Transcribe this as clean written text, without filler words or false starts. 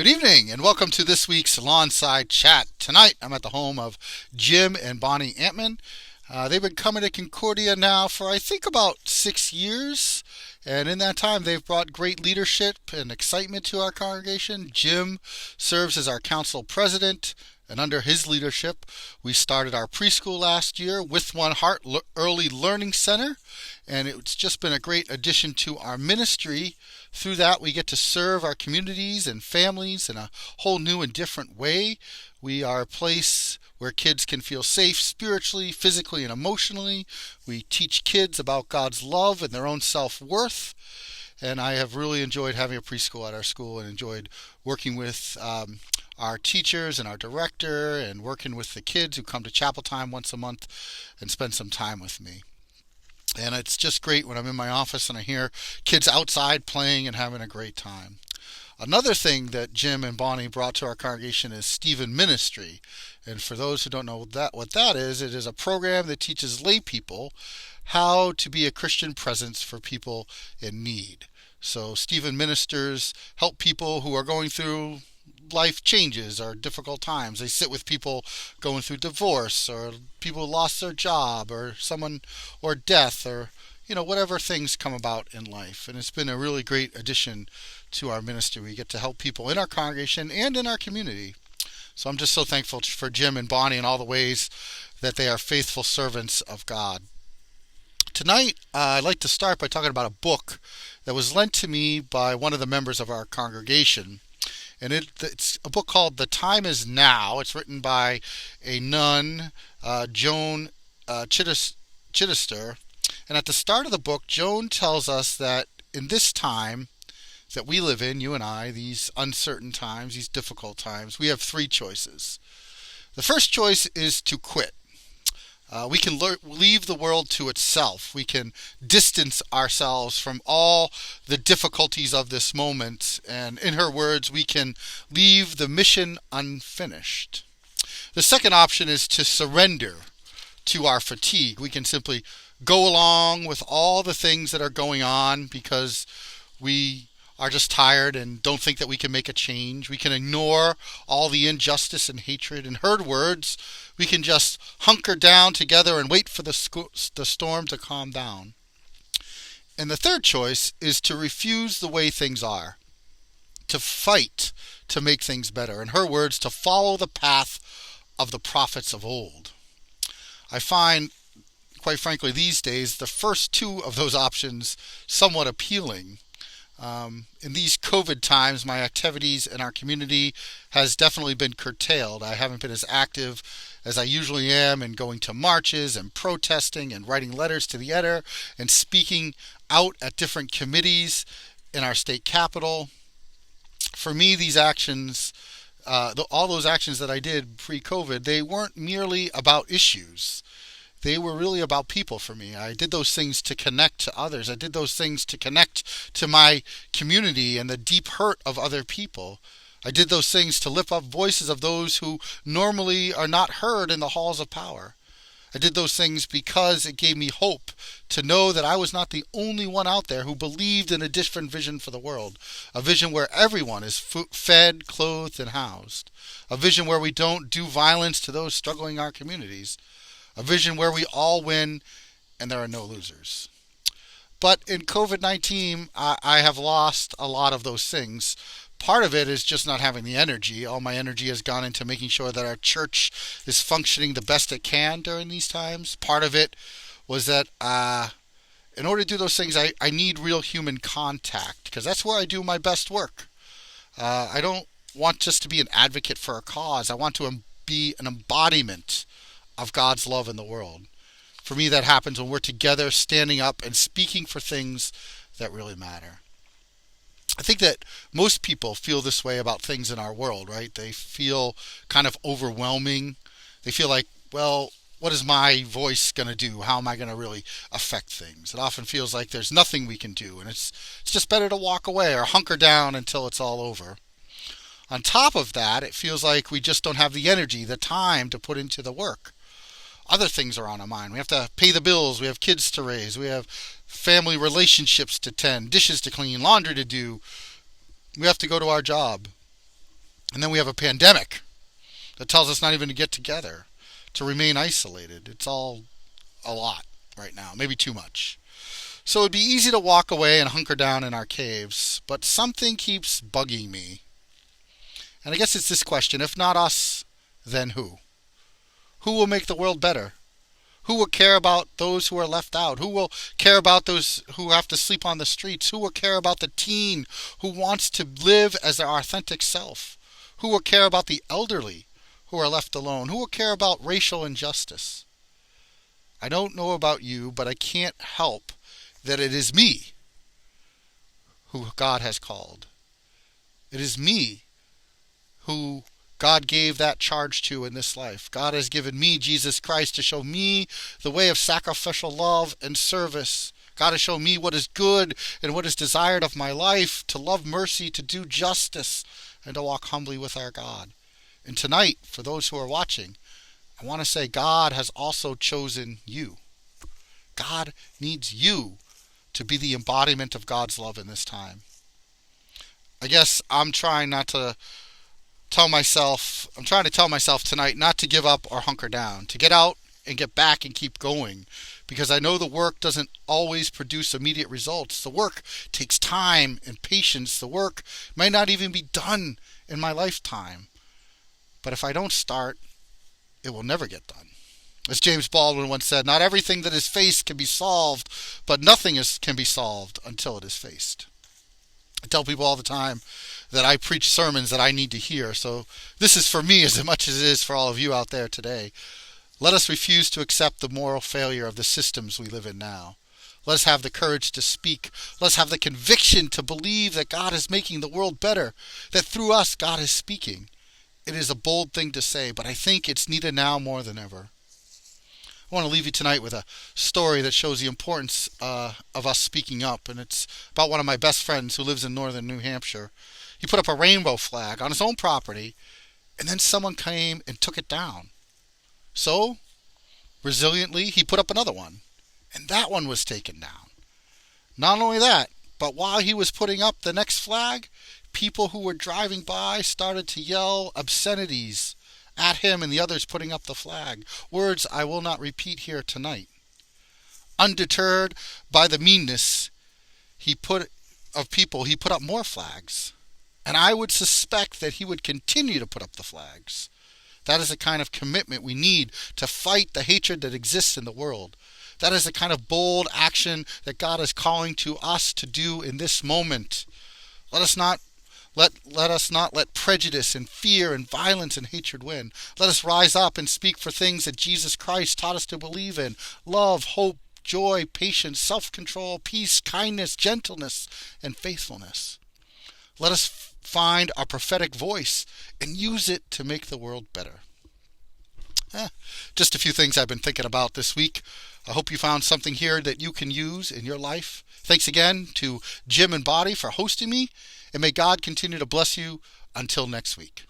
Good evening and welcome to this week's Lawnside Chat. Tonight I'm at the home of Jim and Bonnie Antman. They've been coming to Concordia now for I think about 6 years. And in that time, they've brought great leadership and excitement to our congregation. Jim serves as our council president, and under his leadership, we started our preschool last year with One Heart Early Learning Center, and it's just been a great addition to our ministry. Through that, we get to serve our communities and families in a whole new and different way. We are a place where kids can feel safe spiritually, physically, and emotionally. We teach kids about God's love and their own self-worth. And I have really enjoyed having a preschool at our school and enjoyed working with our teachers and our director and working with the kids who come to chapel time once a month and spend some time with me. And it's just great when I'm in my office and I hear kids outside playing and having a great time. Another thing that Jim and Bonnie brought to our congregation is Stephen Ministry. And for those who don't know what that is, it is a program that teaches lay people how to be a Christian presence for people in need. So Stephen Ministers help people who are going through life changes or difficult times. They sit with people going through divorce or people who lost their job or someone or death or whatever things come about in life. And it's been a really great addition to our ministry. We get to help people in our congregation and in our community. So I'm just so thankful for Jim and Bonnie and all the ways that they are faithful servants of God. Tonight, I'd like to start by talking about a book that was lent to me by one of the members of our congregation. And it's a book called The Time Is Now. It's written by a nun, Joan Chittister. And at the start of the book, Joan tells us that in this time that we live in, you and I, these uncertain times, these difficult times, we have three choices. The first choice is to quit. We can leave the world to itself. We can distance ourselves from all the difficulties of this moment. And in her words, we can leave the mission unfinished. The second option is to surrender to our fatigue. We can simply go along with all the things that are going on because we are just tired and don't think that we can make a change. We can ignore all the injustice and hatred. In her words, we can just hunker down together and wait for the storm to calm down. And the third choice is to refuse the way things are, to fight to make things better. In her words, to follow the path of the prophets of old. I find, quite frankly, these days, the first two of those options somewhat appealing. In these COVID times, my activities in our community has definitely been curtailed. I haven't been as active as I usually am in going to marches and protesting and writing letters to the editor and speaking out at different committees in our state capitol. For me, these actions, all those actions that I did pre-COVID, they weren't merely about issues. They were really about people for me. I did those things to connect to others. I did those things to connect to my community and the deep hurt of other people. I did those things to lift up voices of those who normally are not heard in the halls of power. I did those things because it gave me hope to know that I was not the only one out there who believed in a different vision for the world. A vision where everyone is fed, clothed, and housed. A vision where we don't do violence to those struggling in our communities. A vision where we all win and there are no losers. But in COVID-19, I have lost a lot of those things. Part of it is just not having the energy. All my energy has gone into making sure that our church is functioning the best it can during these times. Part of it was that in order to do those things, I need real human contact because that's where I do my best work. I don't want just to be an advocate for a cause. I want to be an embodiment of God's love in the world. For me, that happens when we're together, standing up and speaking for things that really matter. I think that most people feel this way about things in our world, right? They feel kind of overwhelming. They feel like, well, what is my voice going to do? How am I going to really affect things? It often feels like there's nothing we can do, and it's just better to walk away or hunker down until it's all over. On top of that, it feels like we just don't have the energy, the time to put into the work. Other things are on our mind. We have to pay the bills. We have kids to raise. We have family relationships to tend, dishes to clean, laundry to do. We have to go to our job. And then we have a pandemic that tells us not even to get together, to remain isolated. It's all a lot right now, maybe too much. So it'd be easy to walk away and hunker down in our caves, but something keeps bugging me. And I guess it's this question: if not us, then who? Who will make the world better? Who will care about those who are left out? Who will care about those who have to sleep on the streets? Who will care about the teen who wants to live as their authentic self? Who will care about the elderly who are left alone? Who will care about racial injustice? I don't know about you, but I can't help that it is me who God has called. It is me who God gave that charge to in this life. God has given me Jesus Christ to show me the way of sacrificial love and service. God has shown me what is good and what is desired of my life, to love mercy, to do justice, and to walk humbly with our God. And tonight, for those who are watching, I want to say God has also chosen you. God needs you to be the embodiment of God's love in this time. I guess I'm trying to tell myself tonight not to give up or hunker down, to get out and get back and keep going, because I know the work doesn't always produce immediate results. The work takes time and patience. The work may not even be done in my lifetime. But if I don't start, it will never get done. As James Baldwin once said, not everything that is faced can be solved, but nothing can be solved until it is faced. I tell people all the time that I preach sermons that I need to hear, so this is for me as much as it is for all of you out there today. Let us refuse to accept the moral failure of the systems we live in now. Let us have the courage to speak. Let us have the conviction to believe that God is making the world better, that through us God is speaking. It is a bold thing to say, but I think it's needed now more than ever. I want to leave you tonight with a story that shows the importance of us speaking up, and it's about one of my best friends who lives in northern New Hampshire. He put up a rainbow flag on his own property, and then someone came and took it down. So, resiliently, he put up another one, and that one was taken down. Not only that, but while he was putting up the next flag, people who were driving by started to yell obscenities at him and the others putting up the flag. Words I will not repeat here tonight. Undeterred by the meanness of people, he put up more flags. And I would suspect that he would continue to put up the flags. That is the kind of commitment we need to fight the hatred that exists in the world. That is the kind of bold action that God is calling to us to do in this moment. Let us not let prejudice and fear and violence and hatred win. Let us rise up and speak for things that Jesus Christ taught us to believe in: love, hope, joy, patience, self-control, peace, kindness, gentleness, and faithfulness. Let us find our prophetic voice and use it to make the world better. Just a few things I've been thinking about this week. I hope you found something here that you can use in your life. Thanks again to Jim and Bonnie for hosting me, and may God continue to bless you until next week.